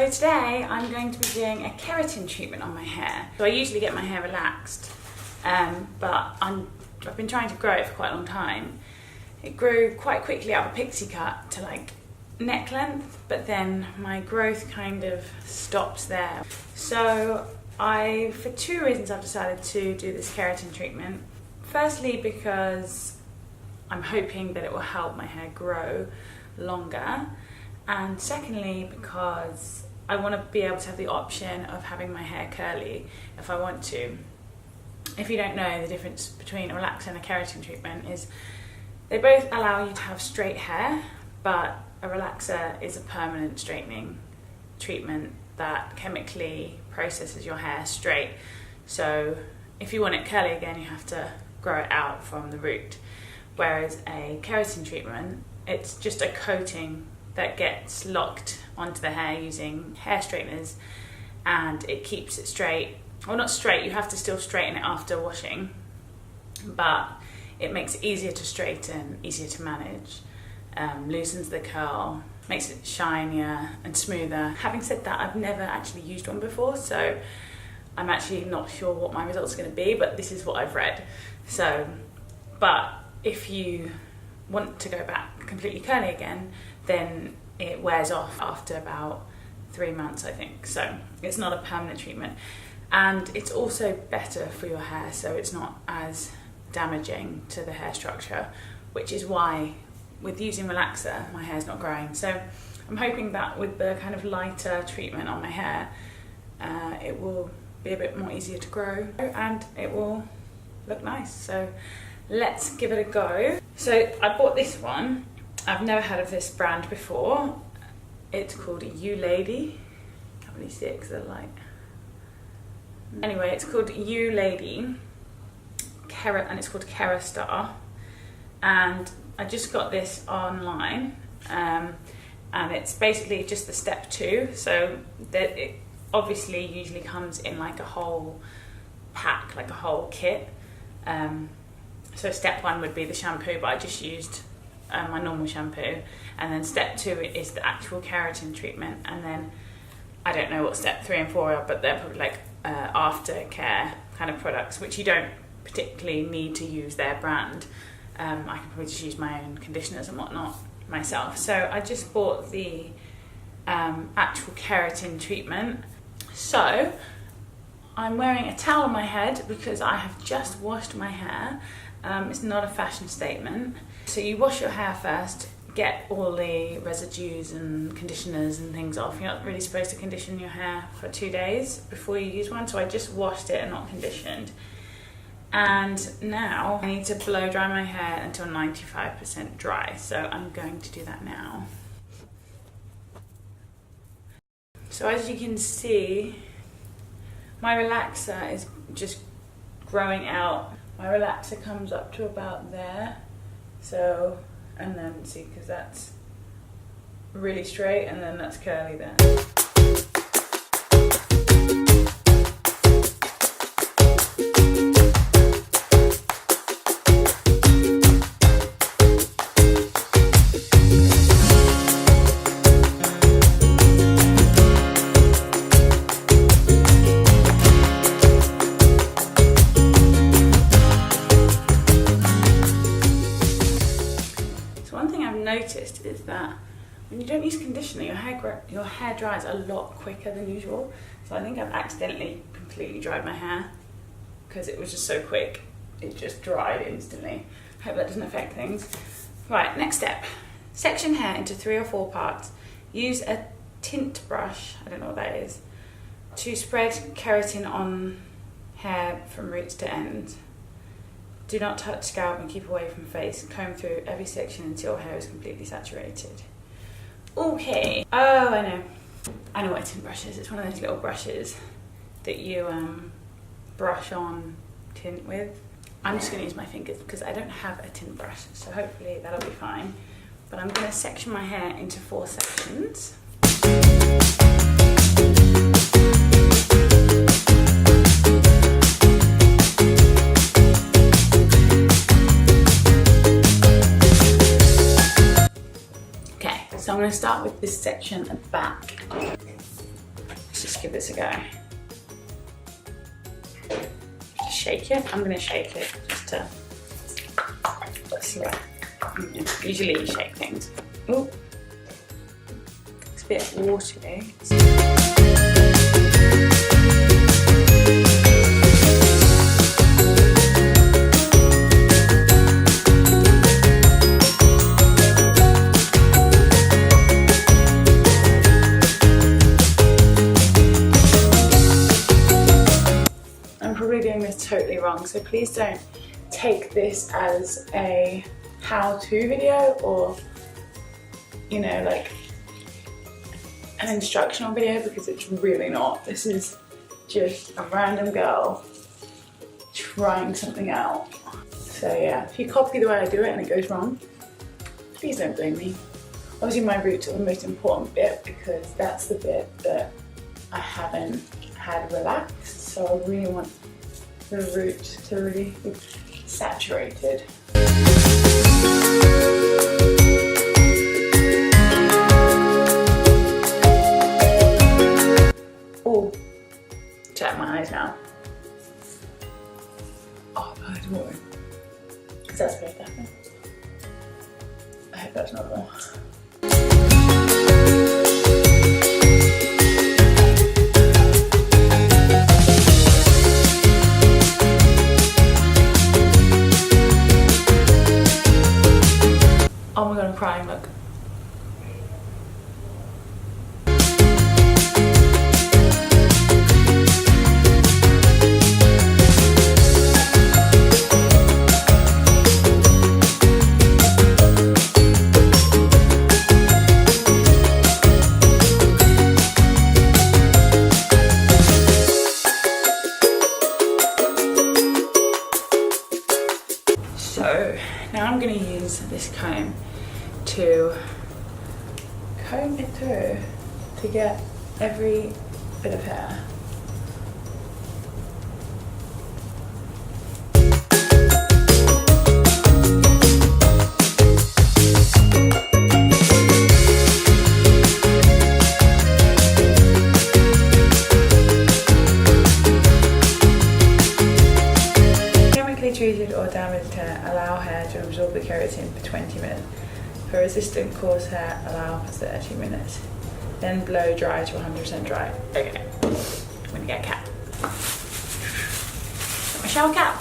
So today I'm going to be doing a keratin treatment on my hair. So I usually get my hair relaxed, but I've been trying to grow it for quite a long time. It grew quite quickly out of a pixie cut to like neck length, but then my growth kind of stopped there. So for two reasons I've decided to do this keratin treatment. Firstly, because I'm hoping that it will help my hair grow longer. And secondly, because I want to be able to have the option of having my hair curly if I want to. If you don't know, the difference between a relaxer and a keratin treatment is they both allow you to have straight hair, but a relaxer is a permanent straightening treatment that chemically processes your hair straight. So if you want it curly again, you have to grow it out from the root. Whereas a keratin treatment, it's just a coating that gets locked onto the hair using hair straighteners, and it keeps it straight. Well, not straight, you have to still straighten it after washing, but it makes it easier to straighten, easier to manage, loosens the curl, makes it shinier and smoother. Having said that, I've never actually used one before, so I'm actually not sure what my results are going to be, but this is what I've read. So, but if you want to go back completely curly again, then it wears off after about 3 months, I think. So it's not a permanent treatment, and it's also better for your hair, so it's not as damaging to the hair structure, which is why with using relaxer my hair's not growing. So I'm hoping that with the kind of lighter treatment on my hair, it will be a bit more easier to grow and it will look nice. So let's give it a go. So I bought this one. I've never heard of this brand before. It's called You Lady. Can't really see it because of the light. Anyway, it's called You Lady, and it's called Keratin. And I just got this online, and it's basically just the step 2. So that it obviously usually comes in like a whole pack, like a whole kit. So step 1 would be the shampoo, but I just used my normal shampoo, and then step 2 is the actual keratin treatment, and then I don't know what step 3 and 4 are, but they're probably like aftercare kind of products, which you don't particularly need to use their brand. I can probably just use my own conditioners and whatnot myself. So I just bought the actual keratin treatment. So I'm wearing a towel on my head because I have just washed my hair. It's not a fashion statement. So you wash your hair first, get all the residues and conditioners and things off. You're not really supposed to condition your hair for 2 days before you use one, so I just washed it and not conditioned. And now I need to blow dry my hair until 95% dry, so I'm going to do that now. So as you can see, my relaxer is just growing out. My relaxer comes up to about there. So, and then see, because that's really straight and then that's curly there. Noticed is that when you don't use conditioner, your hair dries a lot quicker than usual. So I think I've accidentally completely dried my hair because it was just so quick. It just dried instantly. Hope that doesn't affect things. Right, next step. Section hair into 3 or 4 parts. Use a tint brush, I don't know what that is, to spread keratin on hair from roots to ends. Do not touch scalp and keep away from face. Comb through every section until hair is completely saturated. Okay. Oh, I know. I know what a tint brush is. It's one of those little brushes that you brush on tint with. I'm just going to use my fingers because I don't have a tint brush, so hopefully that'll be fine. But I'm going to section my hair into 4 sections. So I'm going to start with this section at the back. to give this a go. Just shake it. I'm going to shake it just to see what. Usually you shake things. Oh, it's a bit watery. I'm probably doing this totally wrong, so please don't take this as a how-to video or, you know, like an instructional video, because it's really not. This is just a random girl trying something out. So yeah, if you copy the way I do it and it goes wrong, please don't blame me. Obviously my roots are the most important bit because that's the bit that I haven't had relaxed, so I really want the root to really be saturated. Oh, check my eyes now. Oh, my eyes watering. Because that's very different. I hope that's not wrong. Oh my god, I'm crying, look. So now I'm going to use this comb to comb it through to get every bit of hair. Treated or damaged hair, allow hair to absorb the keratin for 20 minutes. For resistant coarse hair, allow for 30 minutes. Then blow dry to 100% dry. Okay, I'm gonna get a cap. Got my shower cap.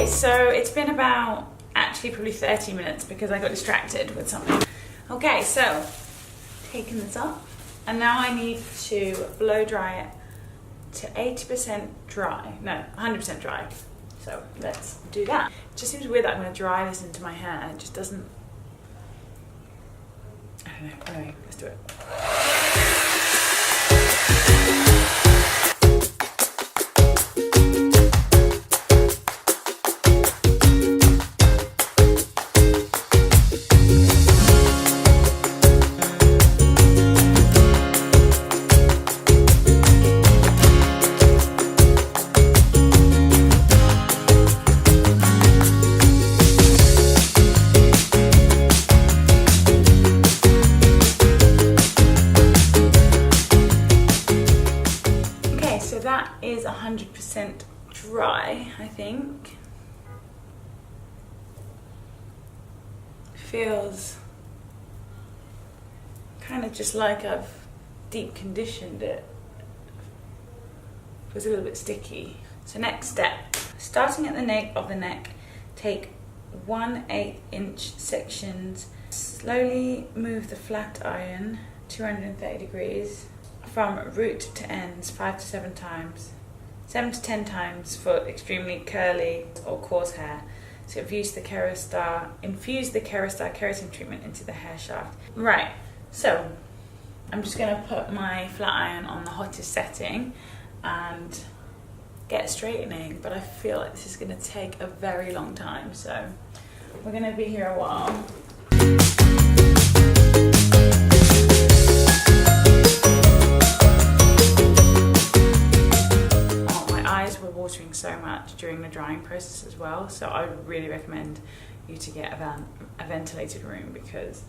So it's been about, actually probably 30 minutes because I got distracted with something. Okay, so taking this off, and now I need to blow dry it to 80% dry, no, 100% dry. So let's do that. It just seems weird that I'm going to dry this into my hair. It just doesn't, I don't know. Anyway, let's do it. That is 100% dry, I think. Feels kind of just like I've deep conditioned it. Feels a little bit sticky. So next step, starting at the nape of the neck, take 1/8 inch sections. Slowly move the flat iron 230 degrees. From root to ends 5 to 7 times, 7 to 10 times for extremely curly or coarse hair. So infuse the Kerastar keratin treatment into the hair shaft. Right, so I'm just going to put my flat iron on the hottest setting and get straightening, but I feel like this is going to take a very long time, so we're going to be here a while. watering so much during the drying process as well, so I would really recommend you to get a ventilated room, because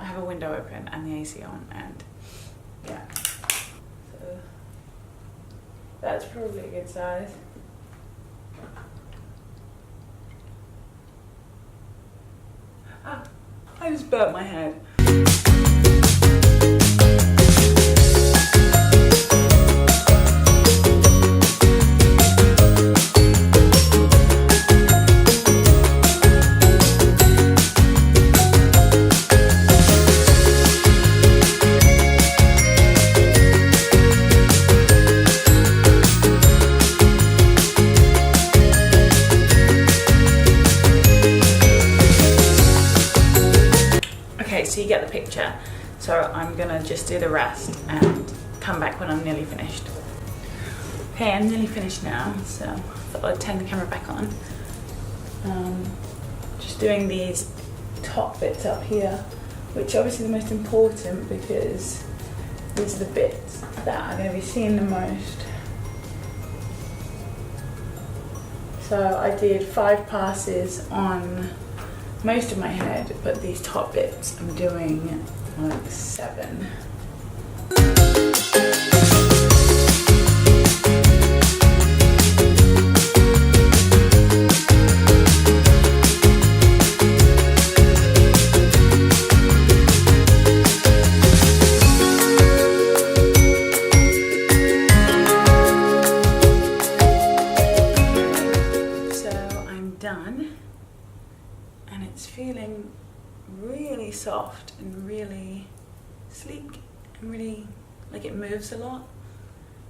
I have a window open and the AC on, and yeah, so that's probably a good size. Ah, I just burnt my head. So you get the picture. So I'm gonna just do the rest and come back when I'm nearly finished. Okay, I'm nearly finished now, so I thought I'd turn the camera back on. Just doing these top bits up here, which are obviously the most important, because these are the bits that are going to be seen the most. So I did 5 passes on most of my head, but these top bits I'm doing like 7. So I'm done. And it's feeling really soft and really sleek and really like it moves a lot.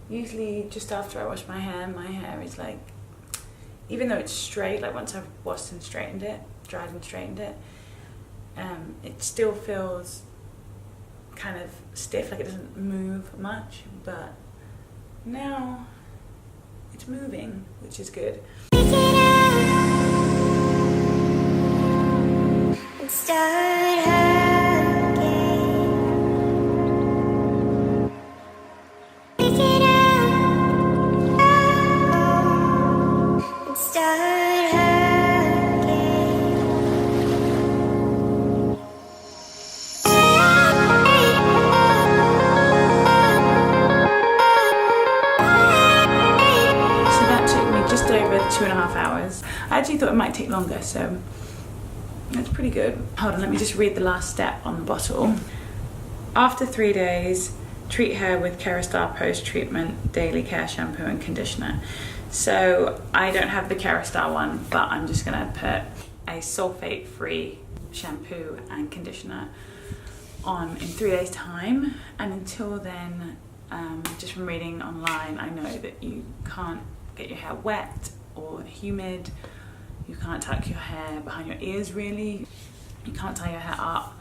Usually just after I wash my hair is like, even though it's straight, like once I've washed and straightened it, dried and straightened it, it still feels kind of stiff, like it doesn't move much, but now it's moving, which is good. Just over 2.5 hours. I actually thought it might take longer, so that's pretty good. Hold on, let me just read the last step on the bottle. After 3 days, treat hair with Keratin post-treatment daily care shampoo and conditioner. So I don't have the Keratin one, but I'm just gonna put a sulfate-free shampoo and conditioner on in 3 days' time. And until then, just from reading online, I know that you can't get your hair wet or humid. You can't tuck your hair behind your ears really. You can't tie your hair up.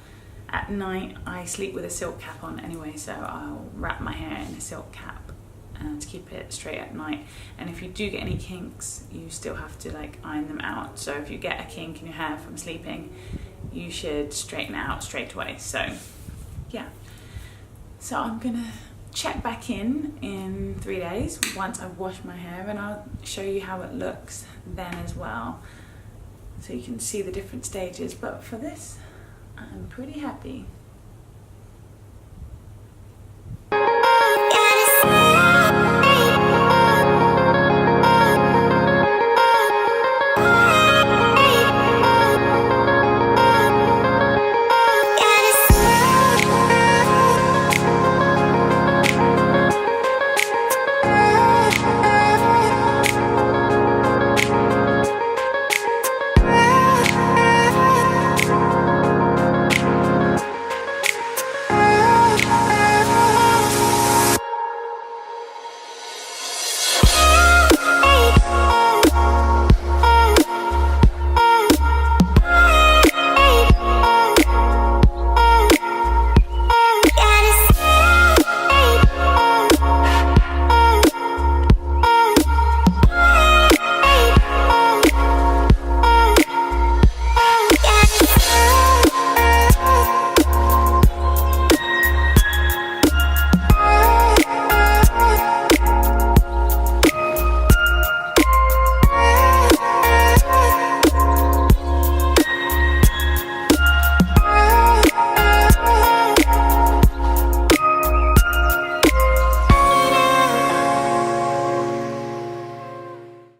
At night I sleep with a silk cap on anyway, so I'll wrap my hair in a silk cap to keep it straight at night. And if you do get any kinks, you still have to like iron them out. So if you get a kink in your hair from sleeping, you should straighten it out straight away. So yeah, so I'm gonna check back in 3 days once I've washed my hair, and I'll show you how it looks then as well, so you can see the different stages. But for this, I'm pretty happy.